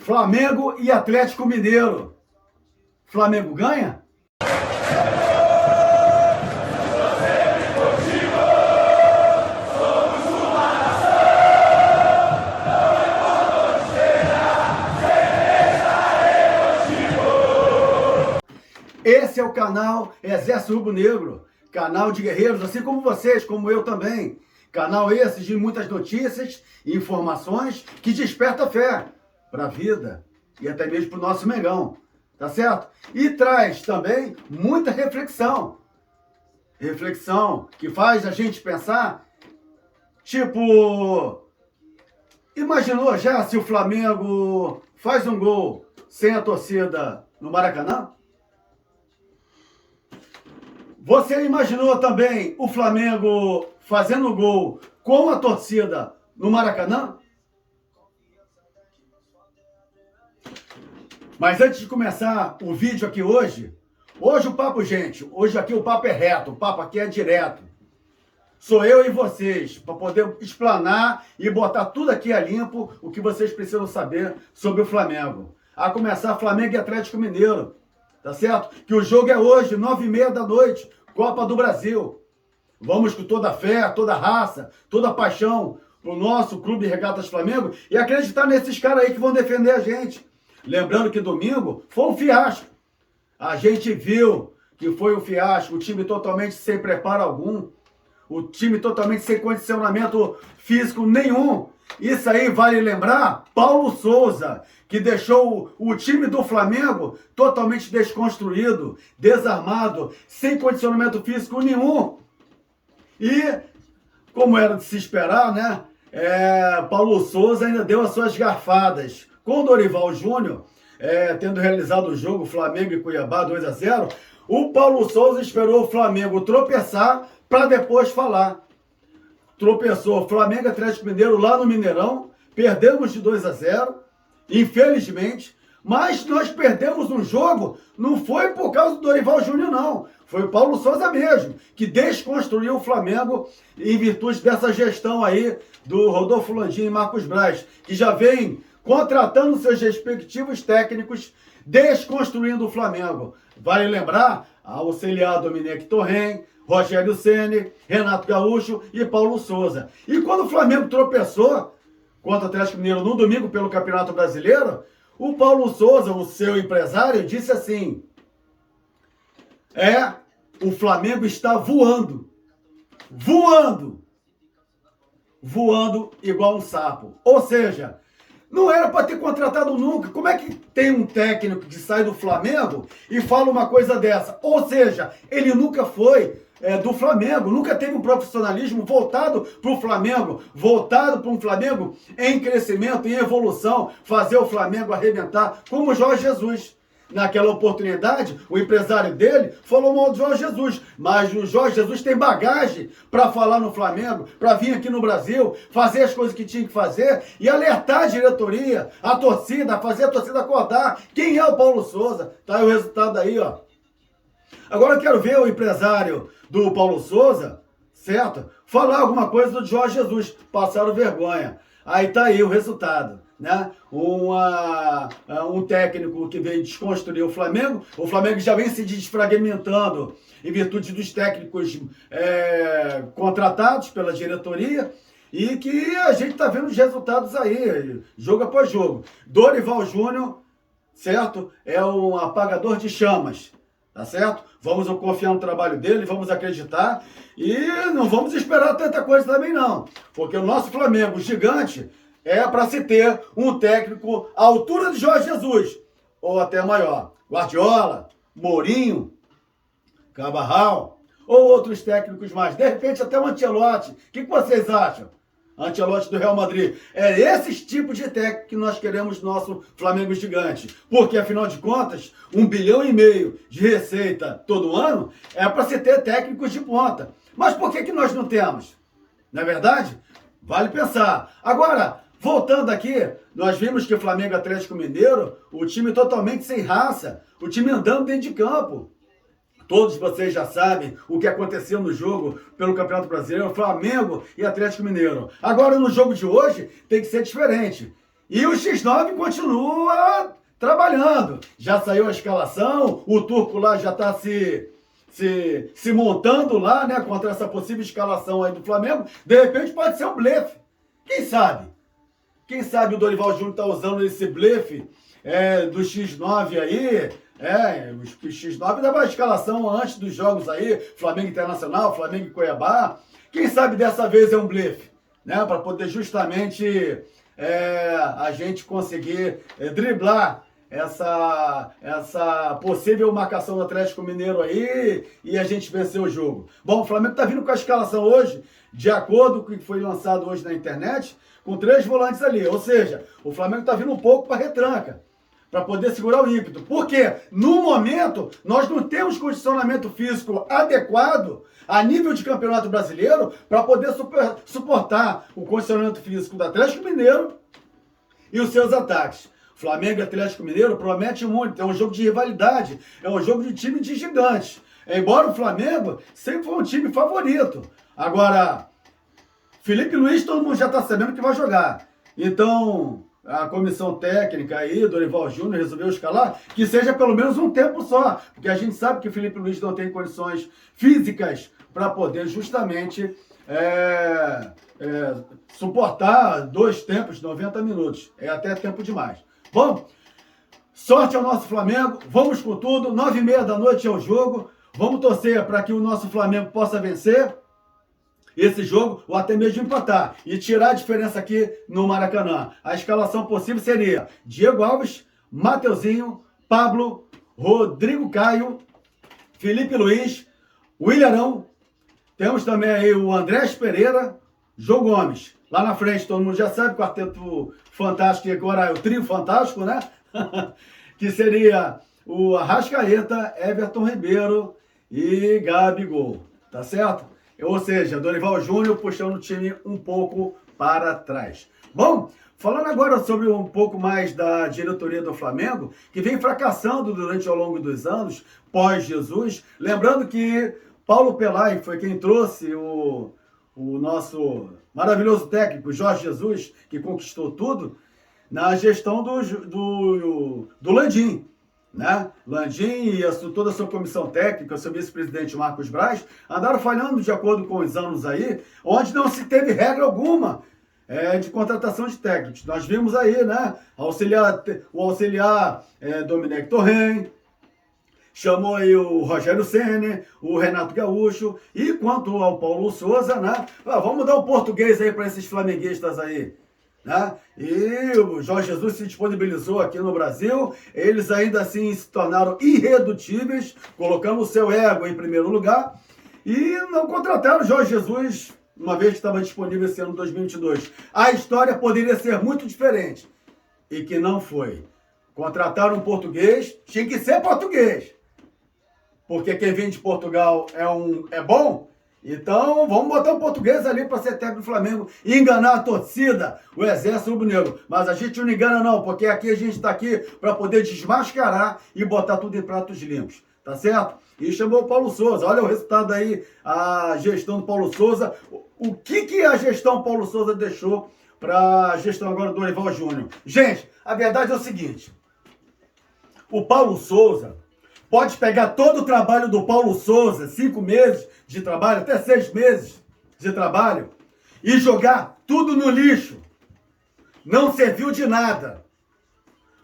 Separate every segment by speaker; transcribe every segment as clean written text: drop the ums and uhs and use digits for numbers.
Speaker 1: Flamengo e Atlético Mineiro. Flamengo ganha? Esse é o canal Exército Rubro-Negro, canal de guerreiros, assim como vocês, como eu também. Canal esse de muitas notícias e informações que desperta fé para a vida e até mesmo para o nosso Mengão, tá certo? E traz também muita reflexão. Reflexão que faz a gente pensar, tipo, imaginou já se o Flamengo faz um gol sem a torcida no Maracanã? Você imaginou também o Flamengo fazendo gol com a torcida no Maracanã? Mas antes de começar o vídeo aqui hoje o papo, gente, hoje aqui o papo é reto, o papo aqui é direto. Sou eu e vocês, para poder explanar e botar tudo aqui a limpo, o que vocês precisam saber sobre o Flamengo. A começar, Flamengo e Atlético Mineiro. Tá certo? Que o jogo é hoje, 9h30 da noite, Copa do Brasil. Vamos com toda a fé, toda a raça, toda a paixão pro nosso Clube Regatas Flamengo e acreditar nesses caras aí que vão defender a gente. Lembrando que domingo foi um fiasco. A gente viu que foi um fiasco, o time totalmente sem preparo algum, o time totalmente sem condicionamento físico nenhum. Isso aí vale lembrar Paulo Souza, que deixou o time do Flamengo totalmente desconstruído, desarmado, sem condicionamento físico nenhum. E, como era de se esperar, né? Paulo Souza ainda deu as suas garfadas. Com o Dorival Júnior, tendo realizado o jogo Flamengo e Cuiabá 2-0, o Paulo Souza esperou o Flamengo tropeçar para depois falar. Tropeçou Flamengo e Atlético Mineiro lá no Mineirão, perdemos de 2-0, infelizmente, mas nós perdemos um jogo, não foi por causa do Dorival Júnior não, foi o Paulo Souza mesmo, que desconstruiu o Flamengo em virtude dessa gestão aí do Rodolfo Landim e Marcos Braz, que já vem contratando seus respectivos técnicos, desconstruindo o Flamengo. Vale lembrar, auxiliar Dominique Torren, Rogério Ceni, Renato Gaúcho e Paulo Souza. E quando o Flamengo tropeçou contra o Atlético Mineiro no domingo pelo Campeonato Brasileiro, o Paulo Souza, o seu empresário, disse assim: o Flamengo está voando. Voando. Voando igual um sapo. Ou seja, não era para ter contratado nunca. Como é que tem um técnico que sai do Flamengo e fala uma coisa dessa? Ou seja, ele nunca foi do Flamengo, nunca teve um profissionalismo voltado para o Flamengo, voltado para um Flamengo em crescimento, em evolução, fazer o Flamengo arrebentar, como o Jorge Jesus. Naquela oportunidade, o empresário dele falou mal do Jorge Jesus, mas o Jorge Jesus tem bagagem para falar no Flamengo, para vir aqui no Brasil, fazer as coisas que tinha que fazer e alertar a diretoria, a torcida, fazer a torcida acordar. Quem é o Paulo Souza? Tá aí o resultado aí, ó. Agora eu quero ver o empresário do Paulo Souza, certo? Falar alguma coisa do Jorge Jesus. Passaram vergonha. Aí tá aí o resultado, né? Um técnico que veio desconstruir o Flamengo já vem se desfragmentando em virtude dos técnicos contratados pela diretoria e que a gente tá vendo os resultados aí, jogo após jogo. Dorival Júnior, certo? É um apagador de chamas. Tá certo? Vamos confiar no trabalho dele, vamos acreditar e não vamos esperar tanta coisa também não. Porque o nosso Flamengo gigante é para se ter um técnico à altura de Jorge Jesus, ou até maior. Guardiola, Mourinho, Carvajal, ou outros técnicos mais. De repente até o Ancelotti. O que vocês acham? Ancelotti do Real Madrid. É esses tipos de técnico que nós queremos no nosso Flamengo gigante. Porque, afinal de contas, 1,5 bilhão de receita todo ano é para se ter técnicos de ponta. Mas por que nós não temos? Não é verdade? Vale pensar. Agora, voltando aqui, nós vimos que Flamengo e Atlético Mineiro, o time totalmente sem raça, o time andando dentro de campo. Todos vocês já sabem o que aconteceu no jogo pelo Campeonato Brasileiro, Flamengo e Atlético Mineiro. Agora, no jogo de hoje, tem que ser diferente. E o X9 continua trabalhando. Já saiu a escalação, o turco lá já está se montando lá, né, contra essa possível escalação aí do Flamengo. De repente pode ser um blefe. Quem sabe? Quem sabe o Dorival Júnior está usando esse blefe do X9 aí. O X9 dava a escalação antes dos jogos aí, Flamengo Internacional, Flamengo e Cuiabá. Quem sabe dessa vez é um blefe, né? Para poder justamente a gente conseguir driblar essa possível marcação do Atlético Mineiro aí e a gente vencer o jogo. Bom, o Flamengo está vindo com a escalação hoje, de acordo com o que foi lançado hoje na internet, com 3 volantes ali. Ou seja, o Flamengo está vindo um pouco para retranca, para poder segurar o ímpeto. Porque, no momento, nós não temos condicionamento físico adequado a nível de campeonato brasileiro para poder suportar o condicionamento físico do Atlético Mineiro e os seus ataques. Flamengo e Atlético Mineiro promete muito, é um jogo de rivalidade, é um jogo de time de gigantes. Embora o Flamengo sempre foi um time favorito. Agora, Felipe Luiz, todo mundo já está sabendo que vai jogar. Então, a comissão técnica aí, Dorival Júnior, resolveu escalar, que seja pelo menos um tempo só, porque a gente sabe que o Felipe Luiz não tem condições físicas para poder justamente suportar 2 tempos, 90 minutos. É até tempo demais. Bom, sorte ao nosso Flamengo, vamos com tudo, 9h30 da noite é o jogo, vamos torcer para que o nosso Flamengo possa vencer esse jogo, ou até mesmo empatar, e tirar a diferença aqui no Maracanã. A escalação possível seria Diego Alves, Mateuzinho, Pablo, Rodrigo Caio, Felipe Luiz, Willian, temos também aí o Andrés Pereira, João Gomes. Lá na frente, todo mundo já sabe, o quarteto fantástico, e agora é o trio fantástico, né? Que seria o Arrascaeta, Everton Ribeiro e Gabigol, tá certo? Ou seja, Dorival Júnior puxando o time um pouco para trás. Bom, falando agora sobre um pouco mais da diretoria do Flamengo, que vem fracassando durante ao longo dos anos, pós-Jesus, lembrando que Paulo Pelai foi quem trouxe o nosso maravilhoso técnico, Jorge Jesus, que conquistou tudo, na gestão do Landim, né? Landim e toda a sua comissão técnica, seu vice-presidente Marcos Braz, andaram falhando de acordo com os anos aí, onde não se teve regra alguma de contratação de técnicos. Nós vimos aí, né? O auxiliar Domenech Torren, chamou aí o Rogério Ceni, o Renato Gaúcho, e quanto ao Paulo Souza, né? Vamos dar um português aí para esses flamenguistas aí, né? E o Jorge Jesus se disponibilizou aqui no Brasil, eles ainda assim se tornaram irredutíveis, colocando o seu ego em primeiro lugar, e não contrataram o Jorge Jesus, uma vez que estava disponível esse ano 2022. A história poderia ser muito diferente, e que não foi. Contrataram um português, tinha que ser português, porque quem vem de Portugal é bom, então vamos botar um português ali para ser técnico do Flamengo e enganar a torcida, o Exército Rubro-Negro. Mas a gente não engana não, porque aqui a gente está aqui para poder desmascarar e botar tudo em pratos limpos, tá certo? E chamou o Paulo Souza, olha o resultado aí, a gestão do Paulo Souza, o que a gestão Paulo Souza deixou para a gestão agora do Dorival Júnior. Gente, a verdade é o seguinte, o Paulo Souza pode pegar todo o trabalho do Paulo Souza, 5 meses de trabalho, até 6 meses de trabalho, e jogar tudo no lixo. Não serviu de nada.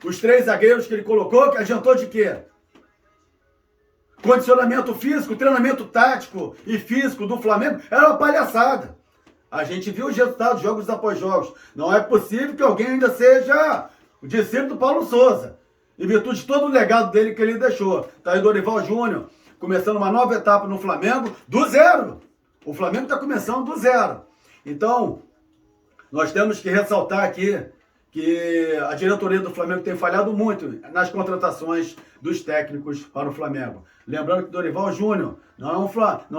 Speaker 1: Os 3 zagueiros que ele colocou, que adiantou de quê? Condicionamento físico, treinamento tático e físico do Flamengo era uma palhaçada. A gente viu os resultados, jogos após jogos. Não é possível que alguém ainda seja o discípulo do Paulo Souza, em virtude de todo o legado dele que ele deixou. Tá aí o Dorival Júnior, começando uma nova etapa no Flamengo, do zero. O Flamengo está começando do zero. Então, nós temos que ressaltar aqui que a diretoria do Flamengo tem falhado muito nas contratações dos técnicos para o Flamengo. Lembrando que o Dorival Júnior não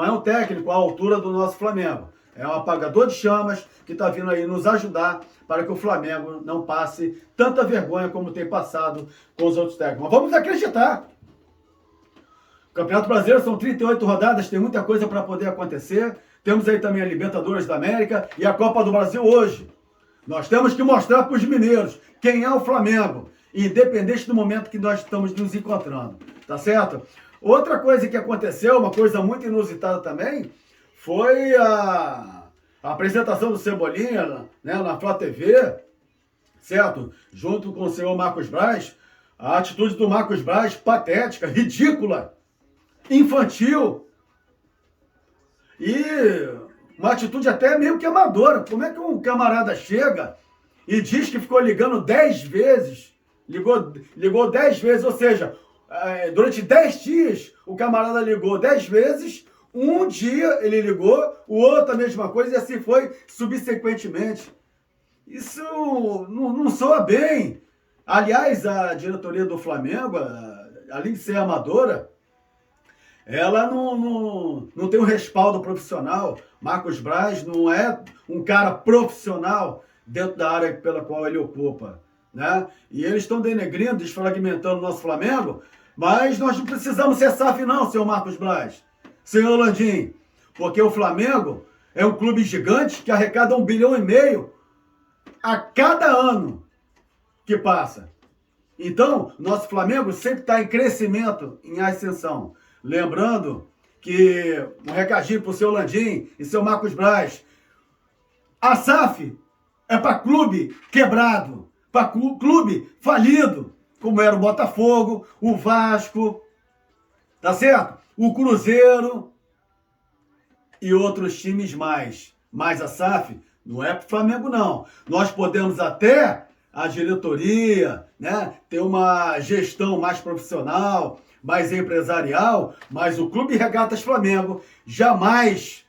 Speaker 1: é um técnico à altura do nosso Flamengo. É um apagador de chamas que está vindo aí nos ajudar para que o Flamengo não passe tanta vergonha como tem passado com os outros técnicos. Mas vamos acreditar. O Campeonato Brasileiro são 38 rodadas, tem muita coisa para poder acontecer. Temos aí também a Libertadores da América e a Copa do Brasil hoje. Nós temos que mostrar para os mineiros quem é o Flamengo, independente do momento que nós estamos nos encontrando, tá certo? Outra coisa que aconteceu, uma coisa muito inusitada também, foi a apresentação do Cebolinha, né, na Flá TV, certo? Junto com o senhor Marcos Braz, a atitude do Marcos Braz, patética, ridícula, infantil e uma atitude até meio que amadora. Como é que um camarada chega e diz que ficou ligando 10 vezes, ligou 10 vezes, ou seja, durante 10 dias o camarada ligou 10 vezes, um dia ele ligou, o outro a mesma coisa e assim foi subsequentemente. Isso não soa bem. Aliás, a diretoria do Flamengo, além de ser amadora, ela não tem um respaldo profissional. Marcos Braz não é um cara profissional dentro da área pela qual ele ocupa, né? E eles estão denegrindo, desfragmentando o nosso Flamengo, mas nós não precisamos ser SAF não, senhor Marcos Braz, senhor Landim, porque o Flamengo é um clube gigante que arrecada 1,5 bilhão a cada ano que passa. Então, nosso Flamengo sempre está em crescimento, em ascensão. Lembrando que um recadinho para o seu Landim e seu Marcos Braz. A SAF é para clube quebrado, para clube falido, como era o Botafogo, o Vasco, tá certo? O Cruzeiro e outros times mais. Mas a SAF não é para o Flamengo, não. Nós podemos até, a diretoria, né, ter uma gestão mais profissional, mais empresarial, mas o Clube Regatas Flamengo jamais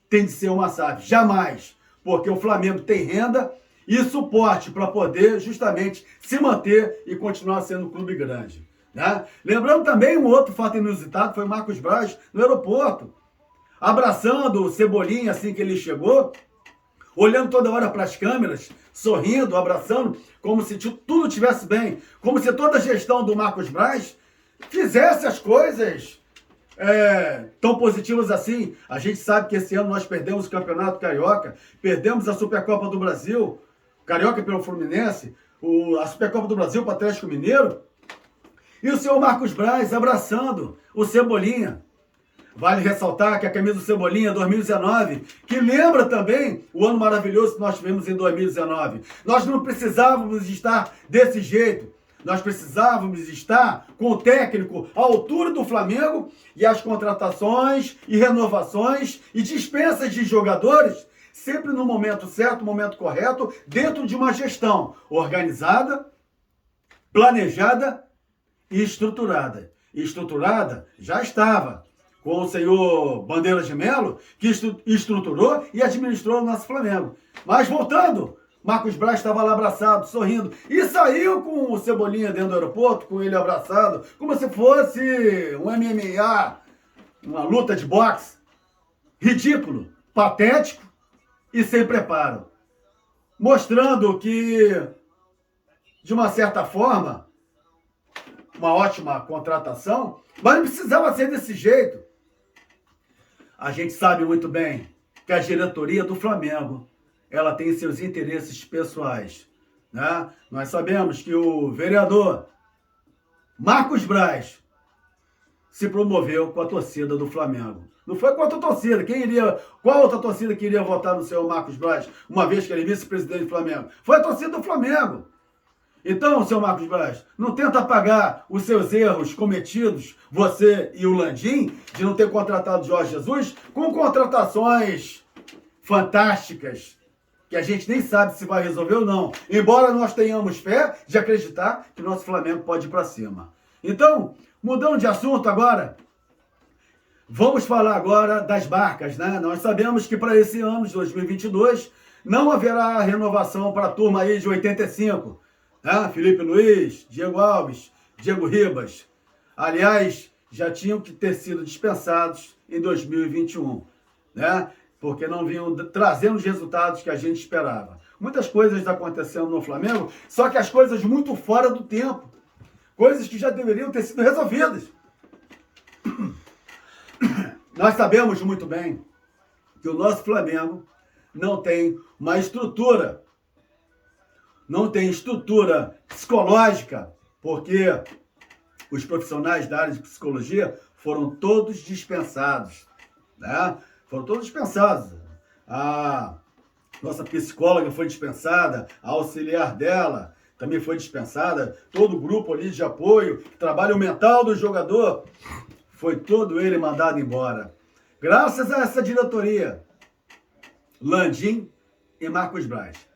Speaker 1: tem de ser uma SAF. Jamais. Porque o Flamengo tem renda e suporte para poder justamente se manter e continuar sendo um clube grande, né? Lembrando também um outro fato inusitado, foi o Marcos Braz no aeroporto, abraçando o Cebolinha assim que ele chegou, olhando toda hora para as câmeras, sorrindo, abraçando, como se tudo estivesse bem, como se toda a gestão do Marcos Braz fizesse as coisas tão positivas assim. A gente sabe que esse ano nós perdemos o Campeonato Carioca, perdemos a Supercopa do Brasil, Carioca pelo Fluminense, a Supercopa do Brasil para o Atlético Mineiro, e o senhor Marcos Braz abraçando o Cebolinha. Vale ressaltar que a camisa do Cebolinha 2019, que lembra também o ano maravilhoso que nós tivemos em 2019. Nós não precisávamos estar desse jeito. Nós precisávamos estar com o técnico à altura do Flamengo e as contratações e renovações e dispensas de jogadores sempre no momento certo, no momento correto, dentro de uma gestão organizada, planejada e estruturada. E estruturada já estava com o senhor Bandeira de Melo, que estruturou e administrou o nosso Flamengo. Mas voltando, Marcos Braz estava lá abraçado, sorrindo, e saiu com o Cebolinha dentro do aeroporto, com ele abraçado, como se fosse um MMA, uma luta de boxe. Ridículo, patético e sem preparo. Mostrando que, de uma certa forma, uma ótima contratação, mas não precisava ser desse jeito. A gente sabe muito bem que a diretoria do Flamengo, ela tem seus interesses pessoais, né? Nós sabemos que o vereador Marcos Braz se promoveu com a torcida do Flamengo. Não foi com outra torcida. Qual outra torcida que iria votar no senhor Marcos Braz, uma vez que ele é vice-presidente do Flamengo? Foi a torcida do Flamengo. Então, senhor Marcos Braz, não tenta apagar os seus erros cometidos, você e o Landim, de não ter contratado Jorge Jesus, com contratações fantásticas, que a gente nem sabe se vai resolver ou não. Embora nós tenhamos fé de acreditar que nosso Flamengo pode ir para cima. Então, mudando de assunto agora, vamos falar agora das barcas, né? Nós sabemos que para esse ano de 2022 não haverá renovação para a turma aí de 85, Felipe Luiz, Diego Alves, Diego Ribas. Aliás, já tinham que ter sido dispensados em 2021, né? Porque não vinham trazendo os resultados que a gente esperava. Muitas coisas acontecendo no Flamengo, só que as coisas muito fora do tempo. Coisas que já deveriam ter sido resolvidas. Nós sabemos muito bem que o nosso Flamengo não tem uma estrutura. Não tem estrutura psicológica, porque os profissionais da área de psicologia foram todos dispensados, né? Foram todos dispensados. A nossa psicóloga foi dispensada, a auxiliar dela também foi dispensada, todo o grupo ali de apoio, trabalho mental do jogador, foi todo ele mandado embora. Graças a essa diretoria, Landim e Marcos Braz.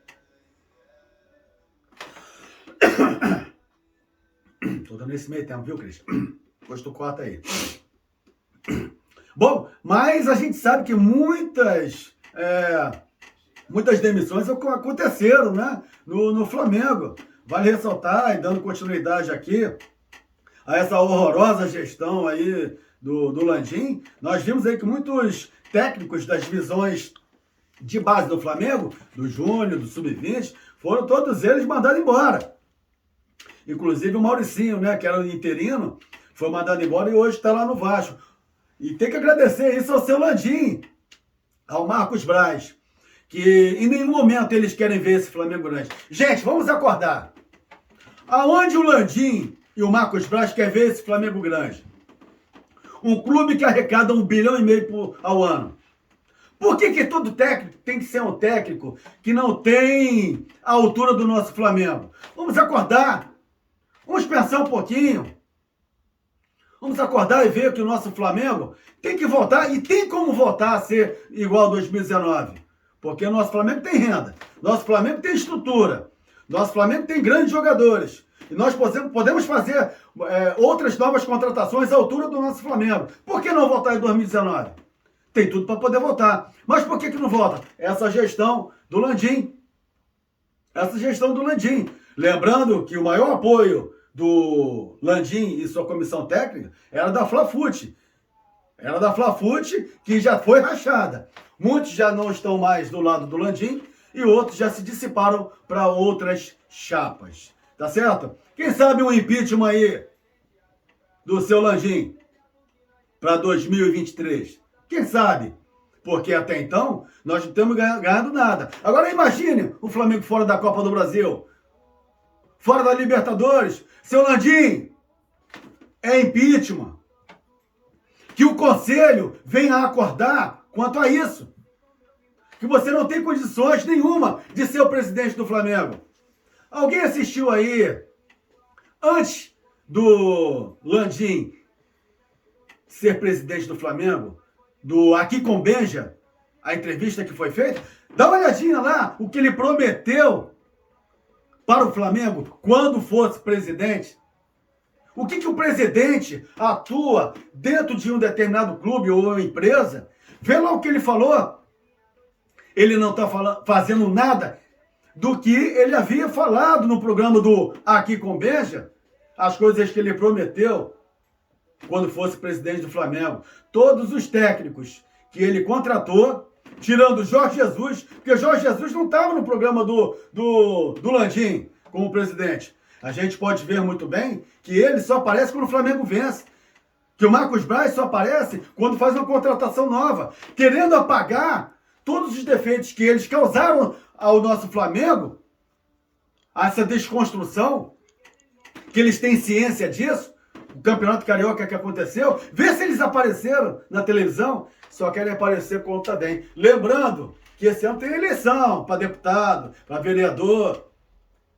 Speaker 1: Tô dando esse meio tempo, viu, Cris? Depois tu corta aí. Bom, mas a gente sabe que muitas demissões aconteceram, né? No Flamengo. Vale ressaltar, e dando continuidade aqui a essa horrorosa gestão aí do Landim, nós vimos aí que muitos técnicos das divisões de base do Flamengo, do Júnior, do Sub-20, foram todos eles mandados embora. Inclusive o Mauricinho, né, que era o interino, foi mandado embora e hoje está lá no Vasco. E tem que agradecer isso ao seu Landim, ao Marcos Braz, que em nenhum momento eles querem ver esse Flamengo grande. Gente, vamos acordar. Aonde o Landim e o Marcos Braz querem ver esse Flamengo grande? Um clube que arrecada 1,5 bilhão ao ano. Por que todo técnico tem que ser um técnico que não tem a altura do nosso Flamengo? Vamos acordar. Vamos pensar um pouquinho. Vamos acordar e ver que o nosso Flamengo tem que voltar, e tem como voltar a ser igual a 2019. Porque o nosso Flamengo tem renda, nosso Flamengo tem estrutura, nosso Flamengo tem grandes jogadores. E nós podemos fazer outras novas contratações à altura do nosso Flamengo. Por que não voltar em 2019? Tem tudo para poder voltar. Mas por que não volta? Essa gestão do Landim. Essa gestão do Landim. Lembrando que o maior apoio do Landim e sua comissão técnica era da Fla-Fut. Era da Fla-Fut, que já foi rachada. Muitos já não estão mais do lado do Landim e outros já se dissiparam para outras chapas. Tá certo? Quem sabe um impeachment aí do seu Landim para 2023? Quem sabe? Porque até então nós não temos ganhado nada. Agora imagine o Flamengo fora da Copa do Brasil, fora da Libertadores. Seu Landim, é impeachment. Que o Conselho venha a acordar quanto a isso. Que você não tem condições nenhuma de ser o presidente do Flamengo. Alguém assistiu aí, antes do Landim ser presidente do Flamengo, do Aqui com Benja, a entrevista que foi feita? Dá uma olhadinha lá, o que ele prometeu para o Flamengo quando fosse presidente. O que o presidente atua dentro de um determinado clube ou empresa? Vê lá o que ele falou. Ele não está fazendo nada do que ele havia falado no programa do Aqui com Benja, as coisas que ele prometeu quando fosse presidente do Flamengo. Todos os técnicos que ele contratou, tirando Jorge Jesus, porque Jorge Jesus não estava no programa do Landim como presidente. A gente pode ver muito bem que ele só aparece quando o Flamengo vence. Que o Marcos Braz só aparece quando faz uma contratação nova, querendo apagar todos os defeitos que eles causaram ao nosso Flamengo, essa desconstrução, que eles têm ciência disso, o Campeonato Carioca que aconteceu, vê se eles apareceram na televisão, só querem aparecer quando tá bem. Lembrando que esse ano tem eleição para deputado, para vereador,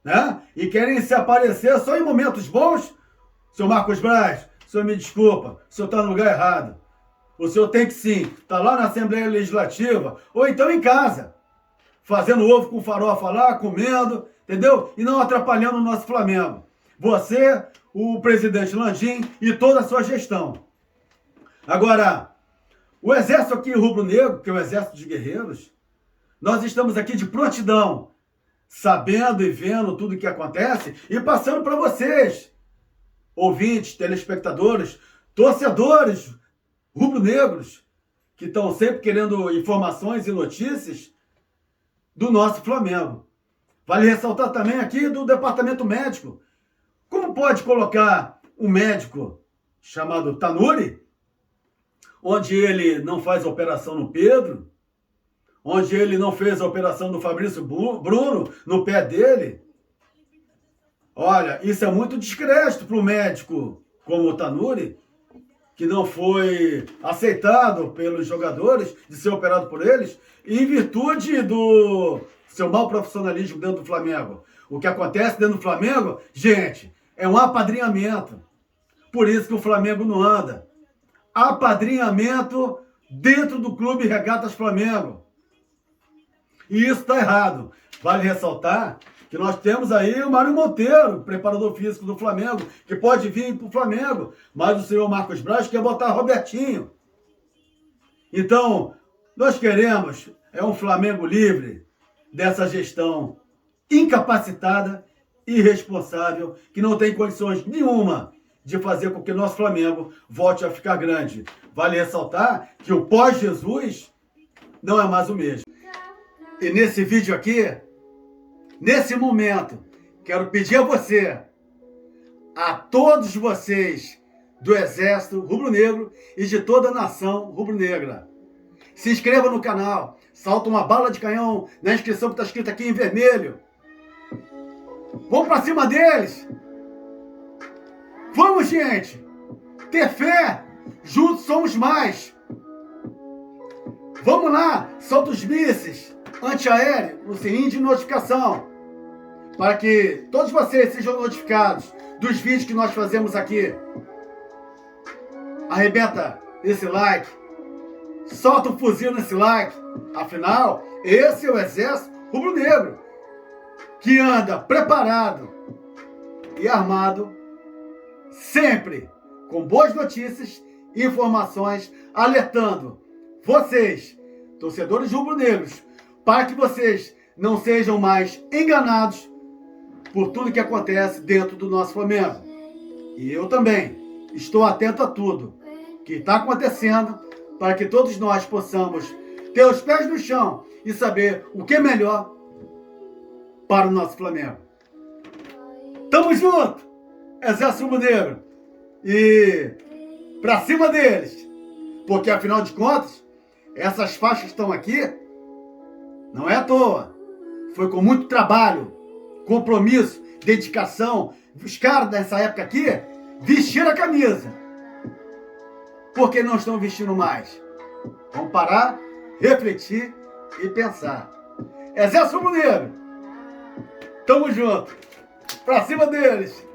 Speaker 1: né? E querem se aparecer só em momentos bons. Seu Marcos Braz, o senhor me desculpa, o senhor está no lugar errado. O senhor tem que sim, estar lá na Assembleia Legislativa, ou então em casa, fazendo ovo com farofa lá, comendo, entendeu? E não atrapalhando o nosso Flamengo. Você, o presidente Landim e toda a sua gestão. Agora, o exército aqui rubro-negro, que é o exército de guerreiros, nós estamos aqui de prontidão, sabendo e vendo tudo o que acontece e passando para vocês, ouvintes, telespectadores, torcedores rubro-negros, que estão sempre querendo informações e notícias do nosso Flamengo. Vale ressaltar também aqui do departamento médico. Como pode colocar um médico chamado Tanuri, onde ele não faz operação no Pedro, onde ele não fez a operação do Fabrício Bruno no pé dele. Olha, isso é muito descrédito para o médico como o Tanuri, que não foi aceitado pelos jogadores de ser operado por eles, em virtude do seu mau profissionalismo dentro do Flamengo. O que acontece dentro do Flamengo, gente, é um apadrinhamento. Por isso que o Flamengo não anda. Apadrinhamento dentro do Clube Regatas Flamengo. E isso está errado. Vale ressaltar que nós temos aí o Mário Monteiro, preparador físico do Flamengo, que pode vir para o Flamengo, mas o senhor Marcos Braz quer botar Robertinho. Então, nós queremos um Flamengo livre dessa gestão incapacitada, irresponsável, que não tem condições nenhuma de fazer com que o nosso Flamengo volte a ficar grande. Vale ressaltar que o pós-Jesus não é mais o mesmo. E nesse vídeo aqui, nesse momento, quero pedir a você, a todos vocês do Exército Rubro-Negro e de toda a nação rubro-negra, se inscreva no canal, salta uma bala de canhão na inscrição que está escrita aqui em vermelho. Vamos para cima deles! Vamos, gente! Ter fé! Juntos somos mais! Vamos lá! Solta os mísseis antiaéreos no sininho de notificação, para que todos vocês sejam notificados dos vídeos que nós fazemos aqui. Arrebenta esse like, solta um fuzil nesse like. Afinal, esse é o Exército Rubro-Negro, que anda preparado e armado, sempre com boas notícias e informações, alertando vocês, torcedores rubro-negros, para que vocês não sejam mais enganados por tudo que acontece dentro do nosso Flamengo. E eu também estou atento a tudo que está acontecendo, para que todos nós possamos ter os pés no chão e saber o que é melhor para o nosso Flamengo. Tamo junto, Exército Rubro-Negro, e pra cima deles, porque afinal de contas, essas faixas que estão aqui não é à toa, foi com muito trabalho, compromisso, dedicação. Os caras dessa época aqui vestiram a camisa. Por que não estão vestindo mais? Vamos parar, refletir e pensar. Exército Rubro-Negro, tamo junto. Pra cima deles.